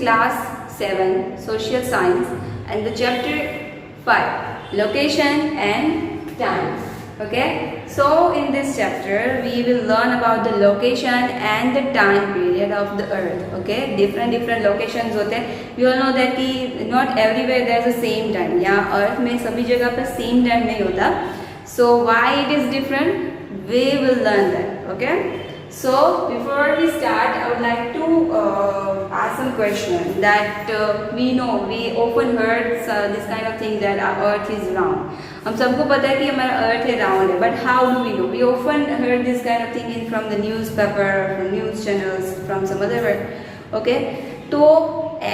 class 7 social science and the chapter 5 location and time. Okay, so in this chapter we will learn about the location and the time period of the earth. Okay, different locations होते हैं. We all know that कि not everywhere there is the same time. यहाँ earth में सभी जगह पर same time नहीं होता. So why it is different? We will learn that. Okay. So before we start, I would like to ask some question that we know we often heard this kind of thing that our earth is round. हम सबको पता है कि हमारा अर्थ है round है, but how do we know? We often heard this kind of thing from the newspaper, from news channels, from some other word. Okay, तो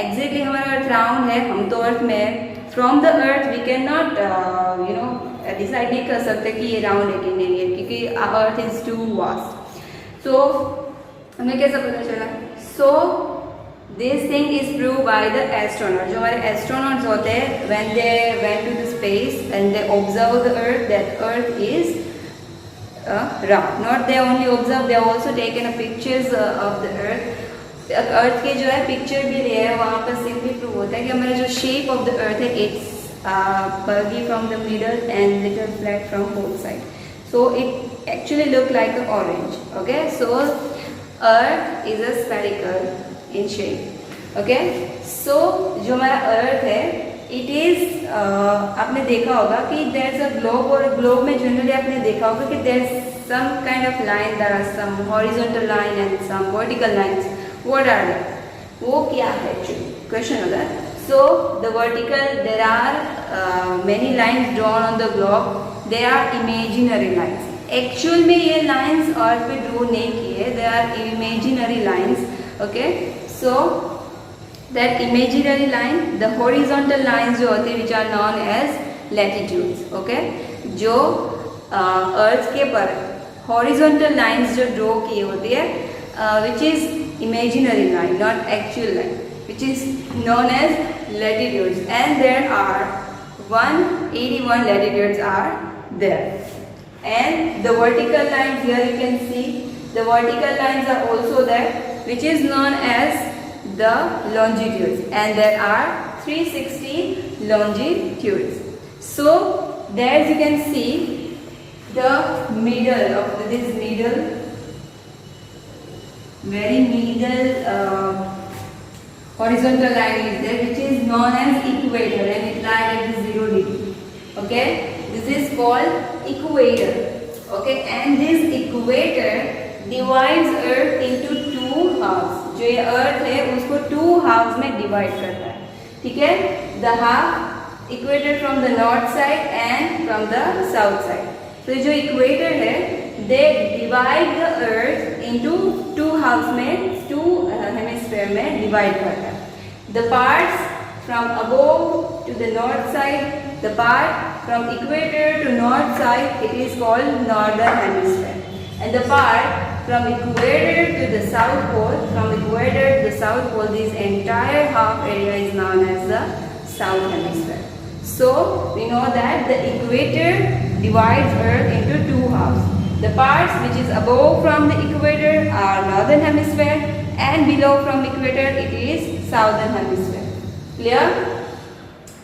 exactly हमारा अर्थ राउंड है, हम तो अर्थ में from the earth we can not decide नहीं कर सकते कि ये राउंड है कि नहीं है, क्योंकि अर्थ इज टू वास्ट. तो हमें कैसा पता चला? So this thing is prove by the astronaut. जो हमारे एस्ट्रोनॉट्स होते हैं, when they went to the space and they observe the earth, that earth is round. Not they only observe, they also taken a pictures of the earth. Earth के जो है picture भी लिए है, वहाँ पर सिंपली प्रूव होता है कि हमारा जो शेप ऑफ द अर्थ है, it's Bargi from the middle and little flat from both side. So it actually look like an orange. Okay, so earth is a spherical in shape. Okay, so जो हमारा earth है, it is आपने देखा होगा कि there is a globe, और globe में generally आपने देखा होगा कि there is some kind of line, there are some horizontal line and some vertical lines. What are they? वो क्या है actually? Question होता है. So the vertical, there are many lines drawn on the globe. They are imaginary lines. Actual में ये lines अर्थ पे draw नहीं किए. They are imaginary lines. Okay. So that imaginary line, the horizontal lines जो होते हैं, which are known as latitudes. Okay. जो अर्थ के पर horizontal lines जो draw की होती है, which is imaginary line, not actual line, which is known as latitudes. And there are 181 latitudes are there. And the vertical lines, here you can see the vertical lines are also there, which is known as the longitudes, and there are 360 longitudes. So there you can see the middle of this middle, very middle horizontal line is there, which is known as equator, and it lies at the 0 degree. Okay, this is called equator. Okay, and this equator divides earth into two halves. जो ये earth है उसको two halves में divide करता है. ठीक है, the half equator from the north side and from the south side. तो जो equator है, they divide the earth into two halves में, two hemisphere में divide करता है. The parts from above to the north side, the part from equator to north side, it is called northern hemisphere. And the part from equator to the south pole, from equator to the south pole, this entire half area is known as the south hemisphere. So we know that the equator divides earth into two halves. The parts which is above from the equator are northern hemisphere, and below from equator it is southern hemisphere. Clear?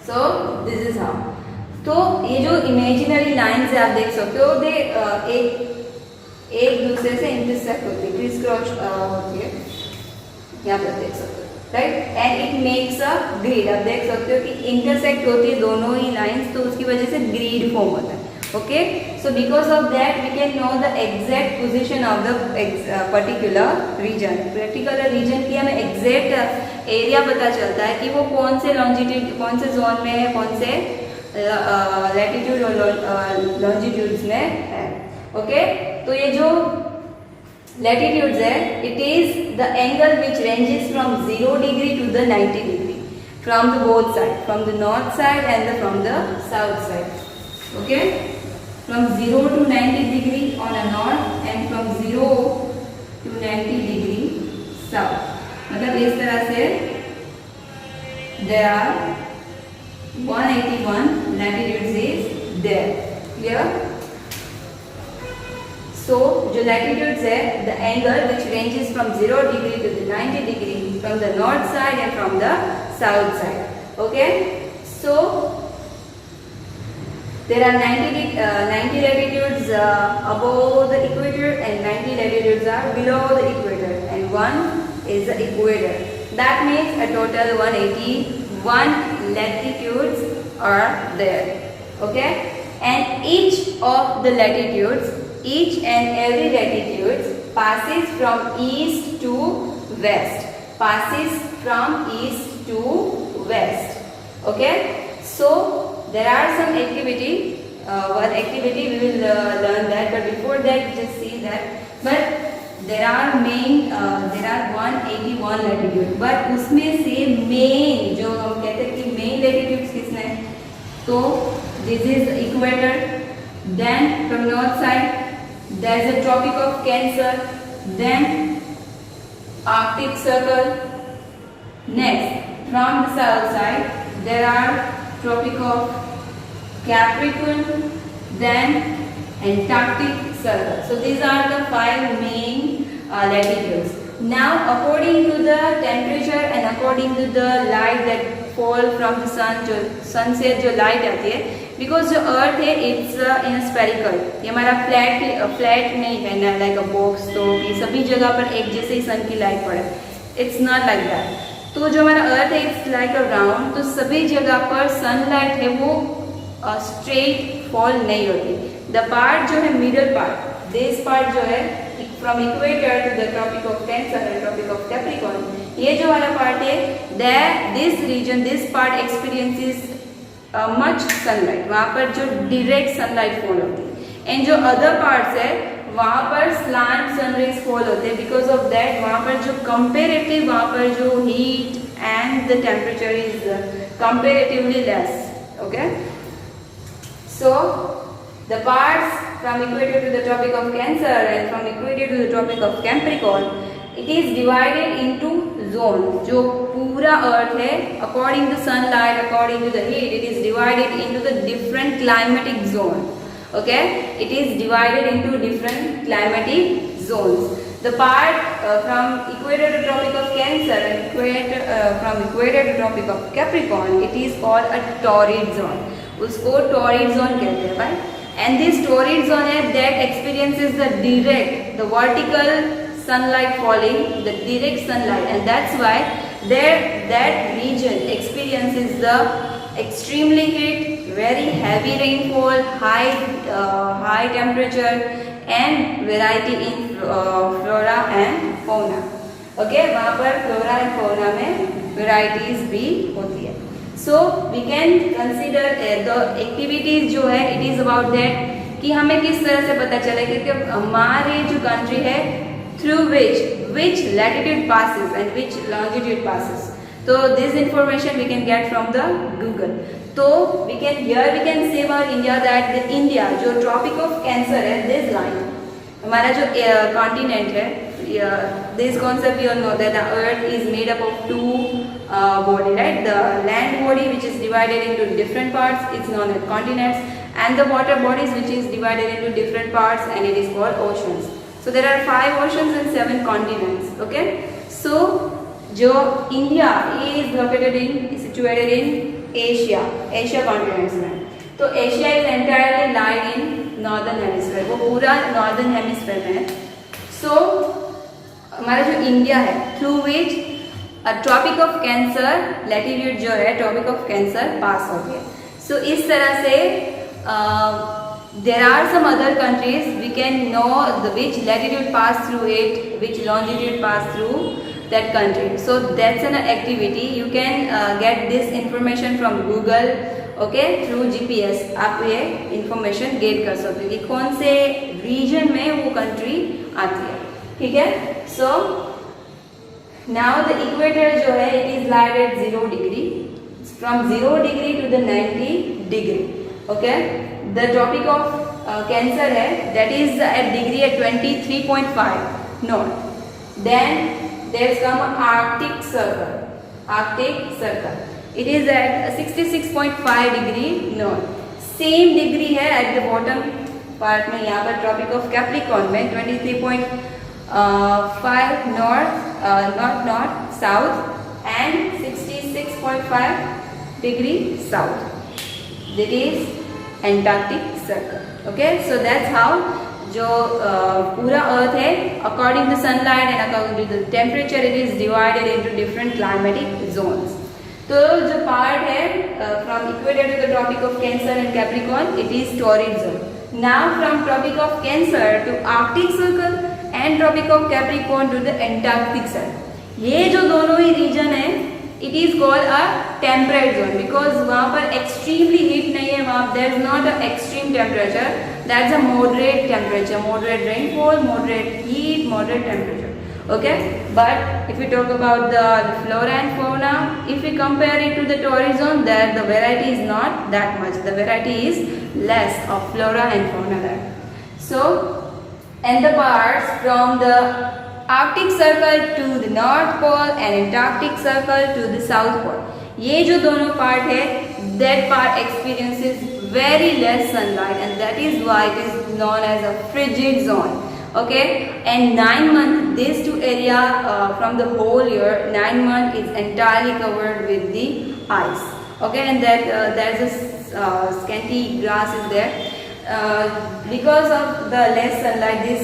So this is how. तो ये जो imaginary lines है आप देख सकते हो, दे एक दूसरे से इंटरसेक्ट होती है, क्रिस क्रॉस होती है, यहाँ पर देख सकते हो, right. And it makes a grid. आप देख सकते हो कि इंटरसेक्ट होती है दोनों ही लाइन्स, तो उसकी वजह से ग्रिड फॉर्म होता है. Okay, so because of that we can know the exact position of the particular region. Particular region की हमें एग्जैक्ट एरिया पता चलता है कि वो कौन से लॉन्जिट्यूड, कौन से जोन में है, कौन से लैटिट्यूड और लॉन्जिट्यूड्स में है. ओके, तो ये जो लैटिट्यूड्स है, it is the angle which ranges from 0 degree to the 90 degree from the both side, from the north side and from the south side. Okay, from 0 to 90 degree on a north and from 0 to 90 degree south. मतलब इस तरह से there are 181 latitudes is there. Clear? सो जो latitudes है, the angle which ranges from 0 degree to the 90 degree from the north side and from the south side. Okay, so there are 90 latitudes above the equator and 90 latitudes are below the equator, and one is the equator. That means a total 181 latitudes are there. Okay, and each of the latitudes, each and every latitude passes from east to west, passes from east to west. Okay, so there are some activity, one activity we will learn that, but before that just see that. But there are 181 latitude, but उसमें से main जो हम कहते हैं कि main latitudes किसने, तो this is equator, then from north side there is a tropic of Cancer, then Arctic Circle. Next from the south side there are Tropic of Capricorn, then Antarctic Circle. So these are the 5 main latitudes. Now according to the temperature and according to the light that fall from the sun, जो sun से जो light आती है, because जो earth है it's in a spherical, ये हमारा flat नहीं है like a box, तो ये सभी जगह पर एक जैसे ही sun की light पड़े, it's not like that. तो जो हमारा अर्थ है इट्स लाइक अ राउंड, तो सभी जगह पर सनलाइट है वो स्ट्रेट फॉल नहीं होती. द पार्ट जो है मिडल पार्ट, दिस पार्ट जो है from equator to the Tropic of Cancer and Tropic of Capricorn, ये जो वाला पार्ट है that this region, this part experiences much sunlight, वहाँ पर जो डायरेक्ट सनलाइट फॉल होती है. एंड जो अदर पार्ट्स है वहाँ पर स्लांट सनरेज फॉल होते हैं, बिकॉज ऑफ दैट वहाँ पर जो कंपेरेटिव, वहाँ पर जो heat and the temperature is comparatively less. Okay, so the parts from equator to the Tropic of Cancer and from equator to the Tropic of Capricorn, it is divided into zone. जो पूरा earth है according to sunlight, according to the heat, it is divided into the different climatic zone. Okay, it is divided into different climatic zones. The part from equator to tropic of Cancer and from equator to tropic of Capricorn, it is called a torrid zone. उसको torrid zone कहते हैं भाई. And this torrid zone है that experiences the direct, the vertical sunlight falling, the direct sunlight, and that's why that region experiences the extremely heat, very heavy rainfall, high temperature and variety in flora and fauna. Okay, वहाँ पर flora and fauna में varieties भी होती है. So we can consider the activities जो है, it is about that कि हमें किस तरह से पता चले कि हमारे जो country है through which latitude passes and which longitude passes. So this information we can get from the Google. So we can say about India that the India जो tropic of Cancer है, this line हमारा जो continent है, this concept you all know that the earth is made up of two body, right? The land body which is divided into different parts, it's known as continents, and the water bodies which is divided into different parts and it is called oceans. So there are 5 oceans and 7 continents. Okay, so जो India is located in, situated in Asia continents में, तो Asia is entirely lied in northern hemisphere, वो पूरा northern hemisphere में है. सो हमारा जो India है through which Tropic of Cancer latitude जो है ट्रॉपिक ऑफ कैंसर पास होती है. सो इस तरह से there are some other countries we can know which latitude pass through it, which longitude pass through that country. So that's an activity you can get this information from Google. Okay, through GPS आप ये information get कर सकते हो कि कौन से region में वो country आती है. ठीक है. So now the equator जो है it is lied at 0 degree, from 0 degree to the 90 degree. Okay, the tropic of Cancer है that is at degree at 23.5 north. Then there's come Arctic Circle. It is at 66.5 degree north. Same degree है at the bottom part में यहाँ पर Tropic of Capricorn में 23.5 north south and 66.5 degree south, that is Antarctic circle. Okay, so that's how जो पूरा earth है according to sunlight and according to the temperature it is divided into different climatic zones. तो जो part है from equator to the Tropic of Cancer and Capricorn it is torrid zone. Now from Tropic of Cancer to Arctic circle and Tropic of Capricorn to the Antarctic circle, ये जो दोनों ही region है it is called a temperate zone because वहाँ पर extremely heat नहीं है, वहाँ there is not a extreme temperature, that's a moderate temperature, moderate rainfall, moderate heat, moderate temperature. Okay, but if we talk about the flora and fauna, if we compare it to the torrid zone, there the variety is not that much, the variety is less of flora and fauna there. So, and the parts from the Arctic circle to the North Pole and Antarctic circle to the South Pole, ये जो दोनों part है, that part experiences very less sunlight and that is why it is known as a frigid zone. Okay, and 9 months these two area from the whole year 9 months is entirely covered with the ice. Okay, and that there's a scanty grass is there because of the less sunlight this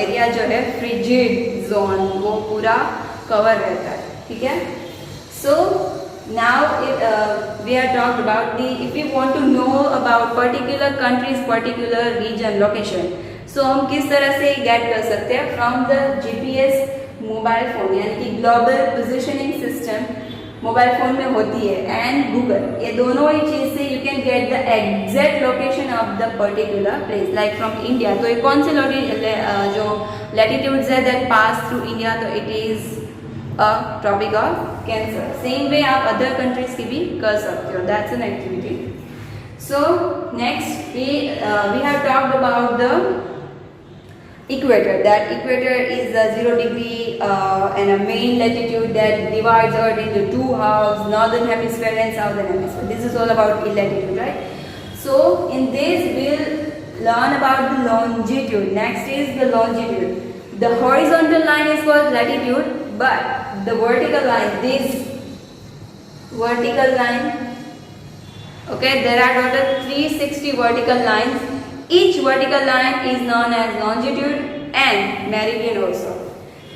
area जो है frigid zone वो पूरा cover रहता है. ठीक है, so now we are talked about the if we want to know about particular countries, particular region, location, so हम किस तरह से गेट कर सकते हैं from the GPS mobile phone, यानी कि global positioning system mobile phone में होती है एंड गूगल, ये दोनों ही चीज से you can get the exact location of the particular place. Like from India, तो ये कौन से जो लैटिट्यूड्स है दैट पास थ्रू इंडिया, तो it is a tropic of cancer. Same way आप अदर कंट्रीज की भी कर सकते हो, that's an activity. So next we have talked about the equator. That equator is the 0 degree and a main latitude that divides Earth into two halves, northern hemisphere and southern hemisphere. This is all about latitude, right? So in this we'll learn about the longitude. Next is the longitude. The horizontal line is called latitude, but the vertical line, this vertical line, okay, there are total 360 vertical lines. Each vertical line is known as longitude and meridian also.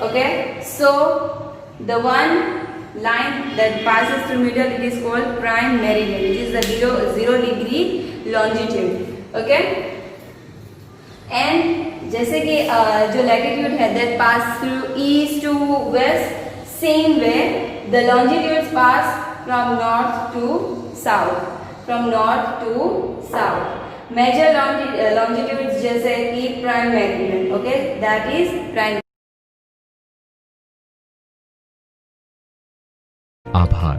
Okay, so the one line that passes through middle it is called prime meridian, which is the 0 degree longitude. Okay, and जैसे कि जो latitude है that pass through east to west, same way the longitudes pass from north to south, from north to south. Major longitudes जैसे कि prime meridian, okay, that is prime. आभार.